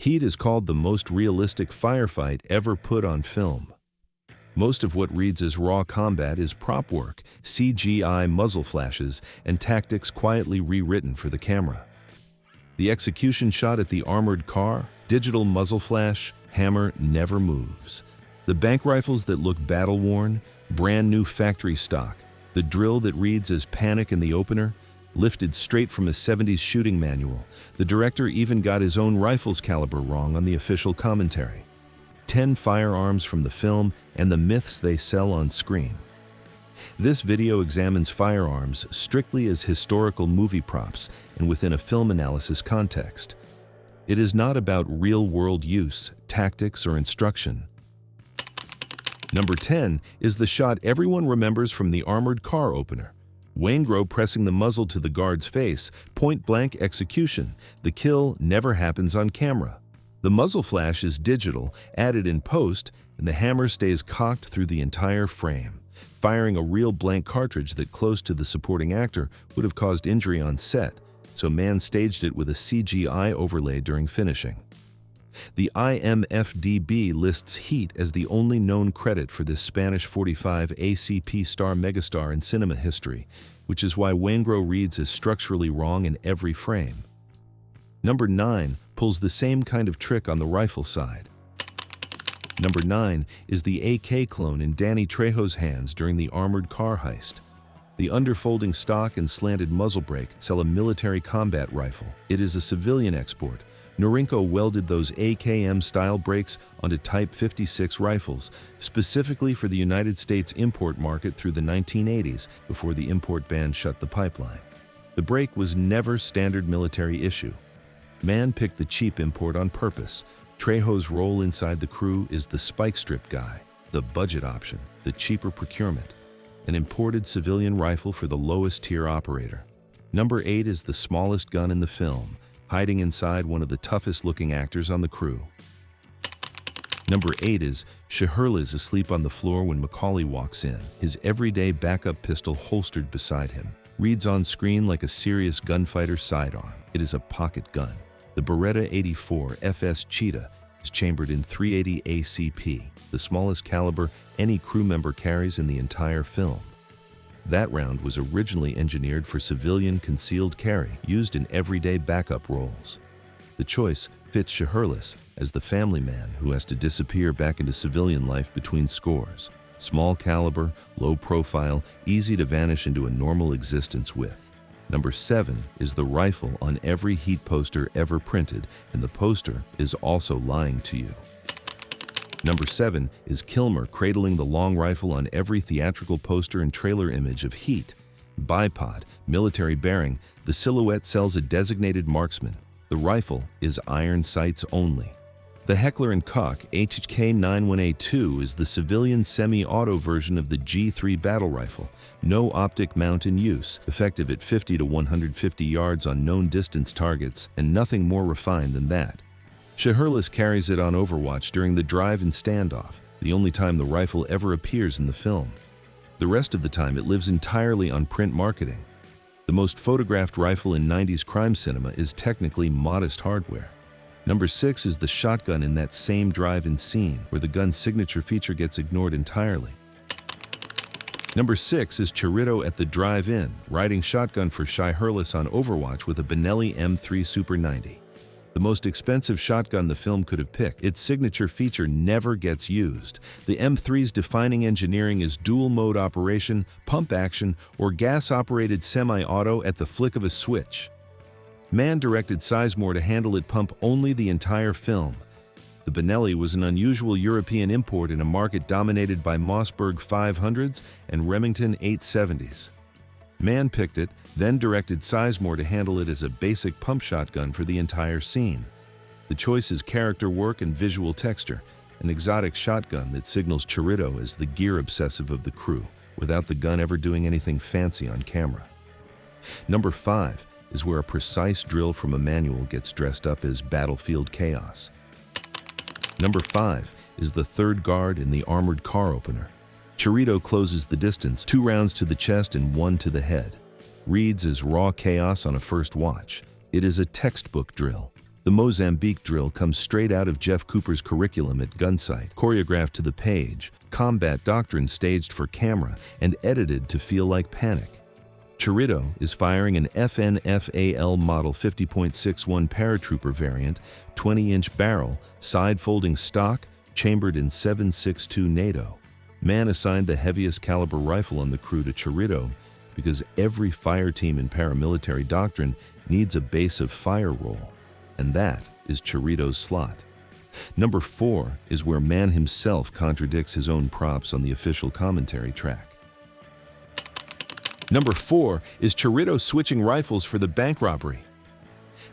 Heat is called the most realistic firefight ever put on film. Most of what reads as raw combat is prop work, CGI muzzle flashes, and tactics quietly rewritten for the camera. The execution shot at the armored car, digital muzzle flash, hammer never moves. The bank rifles that look battle-worn, brand new factory stock. The drill that reads as panic in the opener, lifted straight from a 70s shooting manual. The director even got his own rifle's caliber wrong on the official commentary. 10 firearms from the film and the myths they sell on screen. This video examines firearms strictly as historical movie props and within a film analysis context. It is not about real-world use, tactics, or instruction. Number 10 is the shot everyone remembers from the armored car opener. Waingro pressing the muzzle to the guard's face, point-blank execution. The kill never happens on camera. The muzzle flash is digital, added in post, and the hammer stays cocked through the entire frame. Firing a real blank cartridge that close to the supporting actor would have caused injury on set, so Mann staged it with a CGI overlay during finishing. The IMFDB lists Heat as the only known credit for this Spanish 45 ACP star megastar in cinema history, which is why Waingro reads as structurally wrong in every frame. Number 9 pulls the same kind of trick on the rifle side. Number 9 is the AK clone in Danny Trejo's hands during the armored car heist. The underfolding stock and slanted muzzle brake sell a military combat rifle. It is a civilian export. Norinco welded those AKM-style brakes onto Type 56 rifles, specifically for the United States import market through the 1980s, before the import ban shut the pipeline. The brake was never standard military issue. Mann picked the cheap import on purpose. Trejo's role inside the crew is the spike strip guy, the budget option, the cheaper procurement, an imported civilian rifle for the lowest tier operator. Number 8 is the smallest gun in the film, hiding inside one of the toughest looking actors on the crew. Number 8 is Shahurla's asleep on the floor when Macaulay walks in, his everyday backup pistol holstered beside him. Reads on screen like a serious gunfighter sidearm. It is a pocket gun. The Beretta 84 FS Cheetah is chambered in .380 ACP, the smallest caliber any crew member carries in the entire film. That round was originally engineered for civilian concealed carry, used in everyday backup roles. The choice fits Shahurla as the family man who has to disappear back into civilian life between scores. Small caliber, low profile, easy to vanish into a normal existence with. Number 7 is the rifle on every Heat poster ever printed, and the poster is also lying to you. Number 7 is Kilmer cradling the long rifle on every theatrical poster and trailer image of Heat. Bipod, military bearing, the silhouette sells a designated marksman. The rifle is iron sights only. The Heckler & Koch HK91A2 is the civilian semi-auto version of the G3 battle rifle. No optic mount in use, effective at 50 to 150 yards on known distance targets, and nothing more refined than that. Shahurla carries it on Overwatch during the drive and standoff, the only time the rifle ever appears in the film. The rest of the time it lives entirely on print marketing. The most photographed rifle in 90s crime cinema is technically modest hardware. Number 6 is the shotgun in that same drive-in scene, where the gun's signature feature gets ignored entirely. Number 6 is Chirito at the drive-in, riding shotgun for Shahurla on Overwatch with a Benelli M3 Super 90. The most expensive shotgun the film could have picked. Its signature feature never gets used. The M3's defining engineering is dual-mode operation, pump action, or gas-operated semi-auto at the flick of a switch. Mann directed Sizemore to handle it pump only the entire film. The Benelli was an unusual European import in a market dominated by Mossberg 500s and Remington 870s. Mann picked it, then directed Sizemore to handle it as a basic pump shotgun for the entire scene. The choice is character work and visual texture, an exotic shotgun that signals Chirito as the gear obsessive of the crew, without the gun ever doing anything fancy on camera. Number 5 is where a precise drill from a manual gets dressed up as battlefield chaos. Number 5 is the third guard in the armored car opener. Chirito closes the distance, 2 rounds to the chest and 1 to the head. Reads as raw chaos on a first watch. It is a textbook drill. The Mozambique drill comes straight out of Jeff Cooper's curriculum at Gunsight, choreographed to the page, combat doctrine staged for camera, and edited to feel like panic. Chirito is firing an FNFAL Model 50.61 paratrooper variant, 20-inch barrel, side-folding stock, chambered in 7.62 NATO. Mann assigned the heaviest caliber rifle on the crew to Chirito because every fire team in paramilitary doctrine needs a base of fire roll, and that is Chirito's slot. Number 4 is where Mann himself contradicts his own props on the official commentary track. Number 4 is Chirito switching rifles for the bank robbery.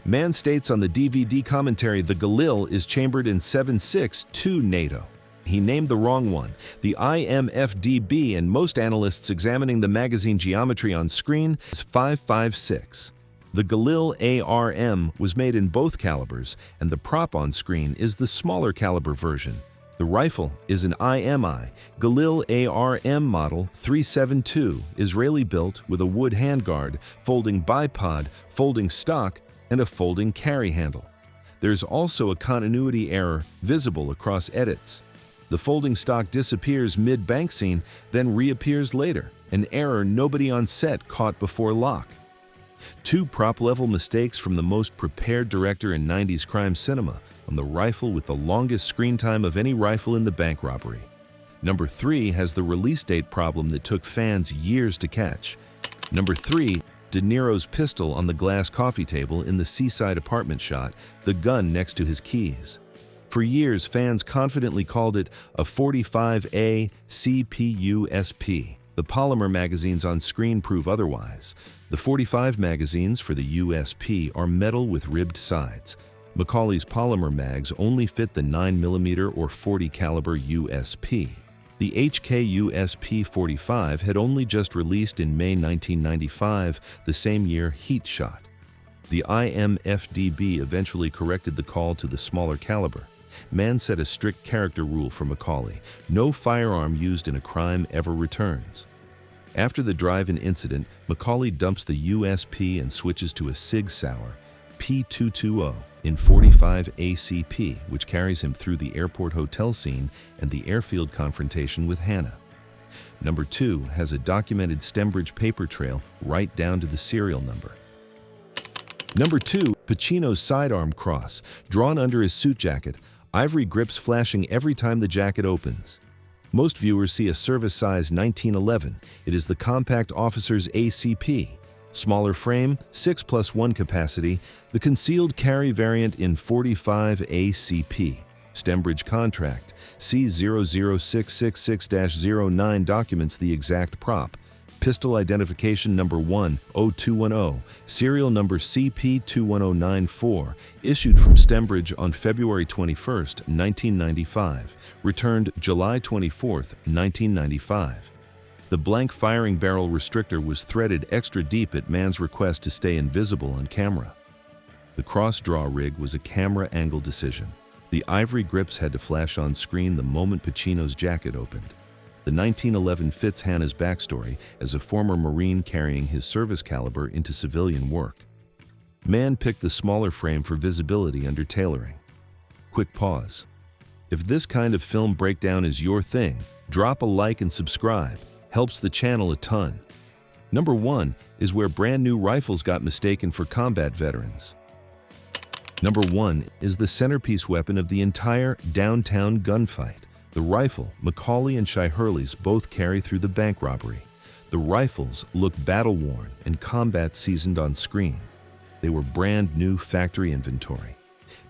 Mann states on the DVD commentary the Galil is chambered in 7.62 NATO. He named the wrong one, the IMFDB, and most analysts examining the magazine geometry on screen is 5.56. The Galil ARM was made in both calibers, and the prop on screen is the smaller caliber version. The rifle is an IMI, Galil ARM Model 372, Israeli-built with a wood handguard, folding bipod, folding stock, and a folding carry handle. There's also a continuity error visible across edits. The folding stock disappears mid-bank scene, then reappears later, an error nobody on set caught before lock. 2 prop-level mistakes from the most prepared director in 90s crime cinema on the rifle with the longest screen time of any rifle in the bank robbery. Number 3 has the release date problem that took fans years to catch. Number 3, De Niro's pistol on the glass coffee table in the seaside apartment shot, the gun next to his keys. For years, fans confidently called it a 45A CPUSP. The polymer magazines on screen prove otherwise. The 45 magazines for the USP are metal with ribbed sides. Macaulay's polymer mags only fit the 9mm or 40 caliber USP. The HK-USP 45 had only just released in May 1995, the same year Heat shot. The IMFDB eventually corrected the call to the smaller caliber. Mann set a strict character rule for Macaulay: no firearm used in a crime ever returns. After the drive-in incident, Macaulay dumps the USP and switches to a Sig Sauer P220 in 45 ACP, which carries him through the airport hotel scene and the airfield confrontation with Hannah. Number 2 has a documented Stembridge paper trail right down to the serial number. Number 2, Pacino's sidearm cross, drawn under his suit jacket, ivory grips flashing every time the jacket opens. Most viewers see a service-size 1911. It is the compact officer's ACP. Smaller frame, 6+1 capacity, the concealed carry variant in 45 ACP. Stembridge contract, C00666-09 documents the exact prop. Pistol identification number 10210, serial number CP21094, issued from Stembridge on February 21, 1995, returned July 24, 1995. The blank firing barrel restrictor was threaded extra deep at Mann's request to stay invisible on camera. The cross-draw rig was a camera angle decision. The ivory grips had to flash on screen the moment Pacino's jacket opened. The 1911 fits Hannah's backstory as a former Marine carrying his service caliber into civilian work. Mann picked the smaller frame for visibility under tailoring. Quick pause. If this kind of film breakdown is your thing, drop a like and subscribe. Helps the channel a ton. Number 1 is where brand new rifles got mistaken for combat veterans. Number 1 is the centerpiece weapon of the entire downtown gunfight. The rifle, Macaulay and Shai Hurley's both carry through the bank robbery. The rifles look battle-worn and combat-seasoned on screen. They were brand new factory inventory.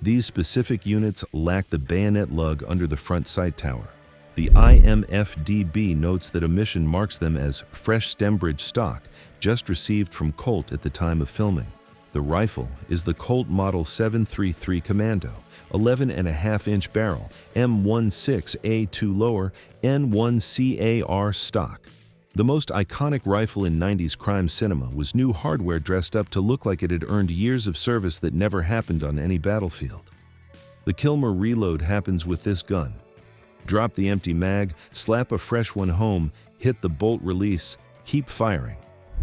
These specific units lack the bayonet lug under the front sight tower. The IMFDB notes that omission marks them as fresh Stembridge stock, just received from Colt at the time of filming. The rifle is the Colt Model 733 Commando, 11.5-inch barrel, M16A2 lower, N1CAR stock. The most iconic rifle in 90s crime cinema was new hardware dressed up to look like it had earned years of service that never happened on any battlefield. The Kilmer reload happens with this gun. Drop the empty mag, slap a fresh one home, hit the bolt release, keep firing.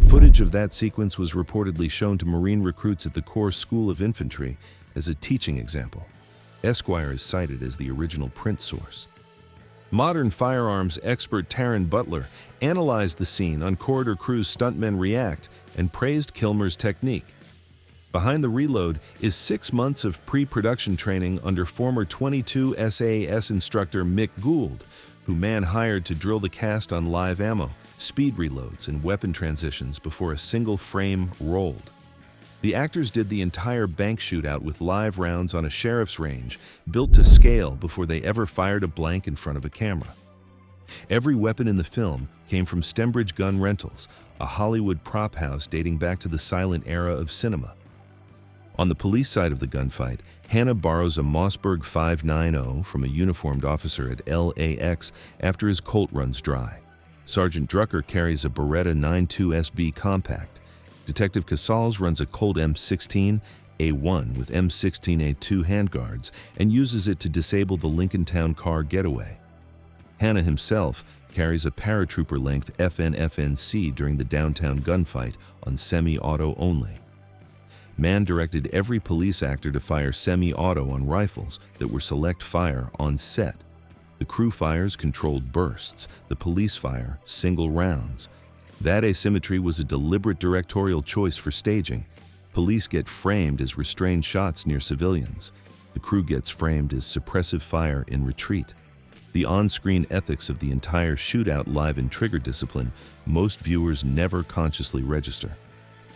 Footage Footage of that sequence was reportedly shown to Marine recruits at the Corps School of Infantry as a teaching example. Esquire is cited as the original print source. Modern firearms expert Taryn Butler analyzed the scene on Corridor Crew's Stuntmen React and praised Kilmer's technique. Behind the reload is 6 months of pre-production training under former 22 SAS instructor Mick Gould, who Mann hired to drill the cast on live ammo, speed reloads, and weapon transitions before a single frame rolled. The actors did the entire bank shootout with live rounds on a sheriff's range, built to scale before they ever fired a blank in front of a camera. Every weapon in the film came from Stembridge Gun Rentals, a Hollywood prop house dating back to the silent era of cinema. On the police side of the gunfight, Hannah borrows a Mossberg 590 from a uniformed officer at LAX after his Colt runs dry. Sergeant Drucker carries a Beretta 92 SB compact. Detective Casals runs a Colt M16A1 with M16A2 handguards and uses it to disable the Lincoln Town car getaway. Hannah himself carries a paratrooper-length FN-FNC during the downtown gunfight on semi-auto only. Mann directed every police actor to fire semi-auto on rifles that were select fire on set. The crew fires controlled bursts, the police fire single rounds. That asymmetry was a deliberate directorial choice for staging. Police get framed as restrained shots near civilians. The crew gets framed as suppressive fire in retreat. The on-screen ethics of the entire shootout live and trigger discipline most viewers never consciously register.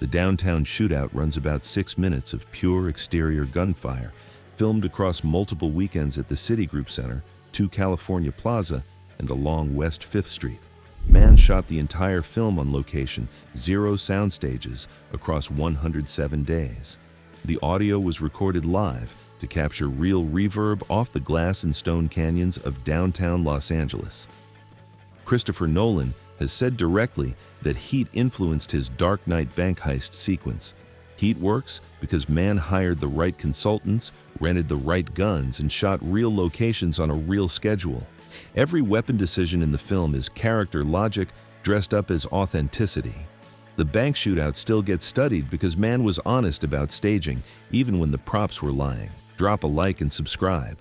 The downtown shootout runs about 6 minutes of pure exterior gunfire, filmed across multiple weekends at the Citigroup Center, 2 California Plaza, and along West 5th Street. Mann shot the entire film on location, 0 sound stages, across 107 days. The audio was recorded live to capture real reverb off the glass and stone canyons of downtown Los Angeles. Christopher Nolan has said directly that heat influenced his Dark Knight bank heist sequence. Heat works because Mann hired the right consultants, rented the right guns, and shot real locations on a real schedule. Every weapon decision in the film is character logic dressed up as authenticity. The bank shootout still gets studied because Mann was honest about staging, even when the props were lying. Drop a like and subscribe.